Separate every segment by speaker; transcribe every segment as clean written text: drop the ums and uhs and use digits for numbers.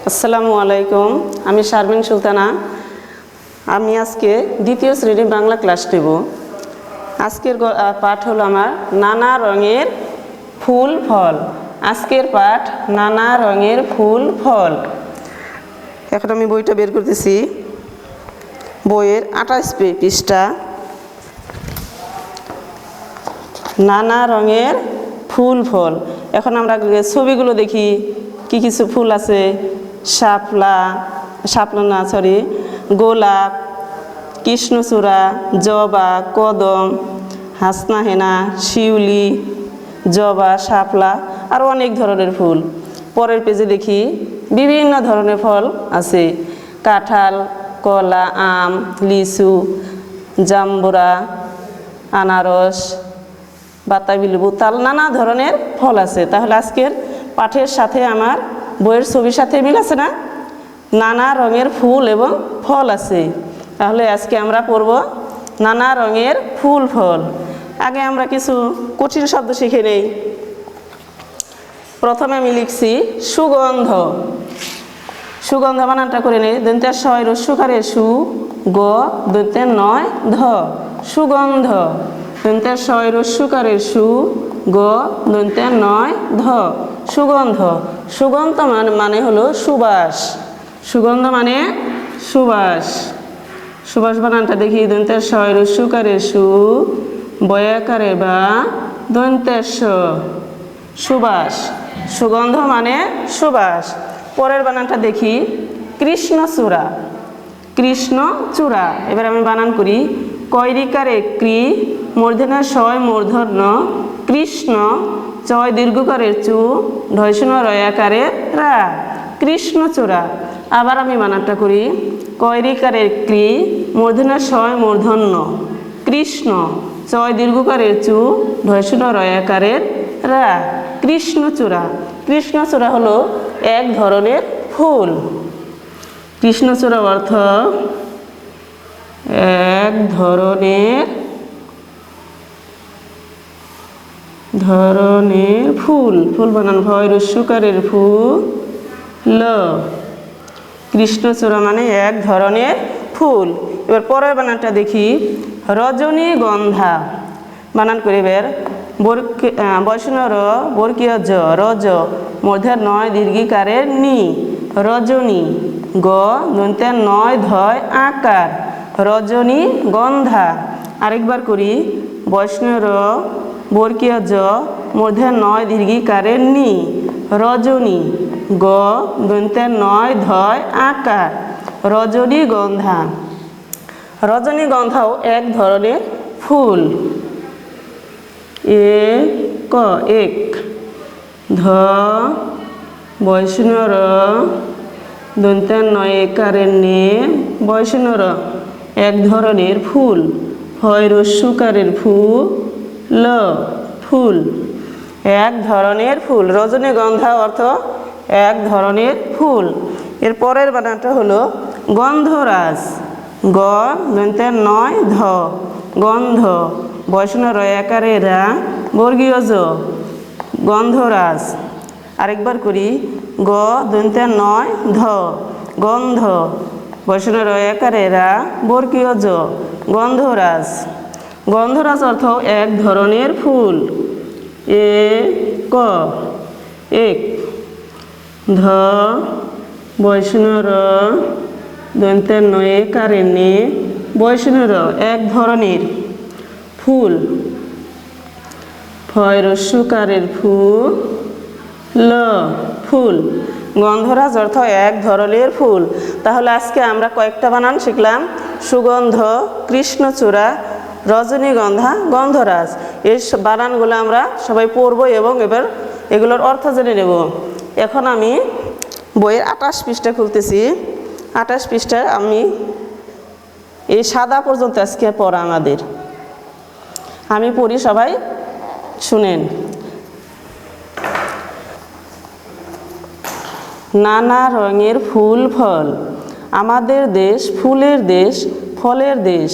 Speaker 1: আসসালামু আলাইকুম। আমি শারমিন সুলতানা। আমি আজকে দ্বিতীয় শ্রেণীর বাংলা ক্লাস নেব। আজকের পাঠ হলো আমার নানা রঙের ফুল ফল। আজকের পাঠ নানা রঙের ফুল ফল। এখন আমি বইটা বের করতেছি। বইয়ের 28 পৃষ্ঠা। নানা রঙের ফুল ফল। এখন আমরা ছবিগুলো দেখি কি কিছু ফুল আছে। গোলাপ, কৃষ্ণচূড়া, জবা, কদম, হাসনাহেনা, শিউলি, জবা, শাপলা আরও অনেক ধরনের ফুল। পরের পেজে দেখি বিভিন্ন ধরনের ফল আছে। কাঁঠাল, কলা, আম, লিচু, জাম্বুরা, আনারস, বাতাবি লেবু, তাল, নানা ধরনের ফল আছে। তাহলে আজকের পাঠের সাথে আমার বইয়ের ছবির সাথে মিল আছে না? নানা রঙের ফুল এবং ফল আছে। তাহলে আজকে আমরা পড়ব নানা রঙের ফুল ফল। আগে আমরা কিছু কঠিন শব্দ শিখে নেই। প্রথমে আমি লিখছি সুগন্ধ। সুগন্ধ বানানটা করে নেই। দন্তের শয় রস্যকারে সু, গ দন্তের নয় ধ, সুগন্ধ। দন্তের শয় রস্যকারে সু, গ দন্তের নয় ধ, সুগন্ধ। সুগন্ধ মানে হলো সুবাস। সুগন্ধ মানে সুবাস। সুবাস বানানটা দেখি। দন্তের শয় রস্যকারে সু, বয়াকারে বা, দন্তের স, সুবাস। সুগন্ধ মানে সুবাস। পরের বানানটা দেখি কৃষ্ণচূড়া। কৃষ্ণচূড়া। এবার আমি বানান করি। কৈরিকারে ক্রি, মূর্ধন্য শয় মূর্ধন্য, কৃষ্ণ, চয় দীর্ঘকারের চু, ঢয়শূন্য রয়াকারে রা, কৃষ্ণচূড়া। আবার আমি বানানটা করি। কৈরিকারের ক্রি, মূর্ধন্য শয় মূর্ধন্য, কৃষ্ণ, চয় দীর্ঘকারের চু, ঢয়শূন্য রয়াকারের রা, কৃষ্ণচূড়া। কৃষ্ণচূড়া হলো এক ধরনের ফুল। কৃষ্ণচূড়া অর্থ এক ধরনের ফুল। ফুল বানান ভয় রস্যকারের ফুল ল। কৃষ্ণচূড়া মানে এক ধরনের ফুল। এবার পরের বানানটা দেখি রজনীগন্ধা। বানান করে বের। বৈষ্ণ র, বর্গীয় জ, রজ, মধ্যে নয় দীর্ঘিকারের নি, রজনী, গ দন্তের নয় ধয় আকার, রজনীগন্ধা। আরেকবার করি। বৈষ্ণ র, বর্গীয় জ, মধ্যে নয় দীর্ঘিকারের নি, রজনী, গ দন্তের নয় ধয় আকার, রজনীগন্ধা। রজনীগন্ধাও এক ধরনের ফুল। এক ধ বৈষ্ণ র, দন্তের নয় একারের নে, বৈষ্ণ র, এক ধরনের ফুল। হয় রস্যকারের ফু ল, ফুল। এক ধরনের ফুল। রজনীগন্ধা অর্থ এক ধরনের ফুল। এর পরের বানানটা হলো গন্ধরাজ। গ দন্তের নয় ধ, গন্ধ, বৈষ্ণ রয়াকারে রা, বর্গীয় জ, গন্ধরাজ। আরেকবার করি। গ দন্তের নয় ধ, গন্ধ, বৈষ্ণ রয়াকারে রা, বর্গীয় জ, গন্ধরাজ। গন্ধরাজ অর্থ এক ধরনের ফুল। এক ধ বৈষ্ণ র, দন্তের নয় কারে নে, বৈষ্ণ র, এক ধরনের ফুল। ফয় রস্যকারের ফু ল, ফুল। গন্ধরাজ অর্থ এক ধরনের ফুল। তাহলে আজকে আমরা কয়েকটা বানান শিখলাম। সুগন্ধ, কৃষ্ণচূড়া, রজনীগন্ধা, গন্ধরাজ। এই বানানগুলো আমরা সবাই পড়ব এবং এবার এগুলোর অর্থ জেনে নেব। এখন আমি বইয়ের 28 পৃষ্ঠা খুলতেছি। 28 পৃষ্ঠায় আমি এই সাদা পর্যন্ত আজকে পড়া আমাদের। আমি পড়ি, সবাই শুনেন। নানা রঙের ফুল ফল। আমাদের দেশ ফুলের দেশ, ফলের দেশ।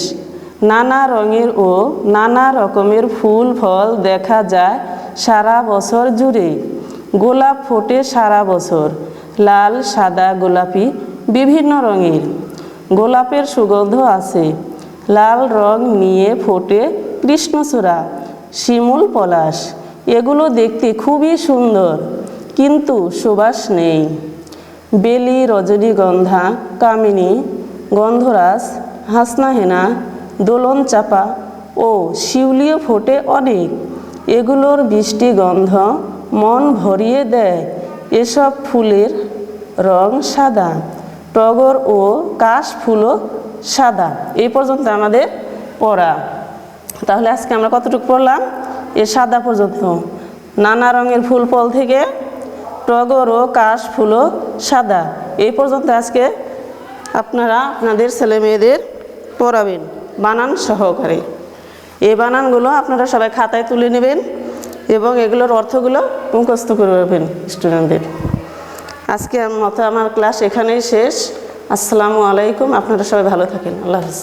Speaker 1: নানা রঙের ও নানা রকমের ফুল ফল দেখা যায় সারা বছর জুড়ে। গোলাপ ফোটে সারা বছর, লাল, সাদা, গোলাপি বিভিন্ন রঙের। গোলাপের সুগন্ধ আছে। লাল রং নিয়ে ফোটে কৃষ্ণচূড়া, শিমুল, পলাশ। এগুলো দেখতে খুবই সুন্দর, কিন্তু সুবাস নেই। বেলি, রজনীগন্ধা, কামিনী, গন্ধরাজ, হাসনাহেনা, দোলন চাপা ও শিউলিও ফোটে অনেক। এগুলোর মিষ্টি গন্ধ মন ভরিয়ে দেয়। এসব ফুলের রং সাদা। টগর ও কাশ ফুলও সাদা। এই পর্যন্ত আমাদের পড়া। তাহলে আজকে আমরা কতটুকু পড়লাম? এ সাদা পর্যন্ত। নানা রঙের ফুল ফল থেকে টগর ও কাশ ফুলও সাদা। এই পর্যন্ত আজকে আপনারা আপনাদের ছেলে মেয়েদের পড়াবেন বানান সহকারে। এই বানানগুলো আপনারা সবাই খাতায় তুলে নেবেন এবং এগুলোর অর্থগুলো মুখস্থ করবেন স্টুডেন্টদের। আজকের মতো আমার ক্লাস এখানেই শেষ। আসসালামু আলাইকুম। আপনারা সবাই ভালো থাকেন। আল্লাহ হাফেজ।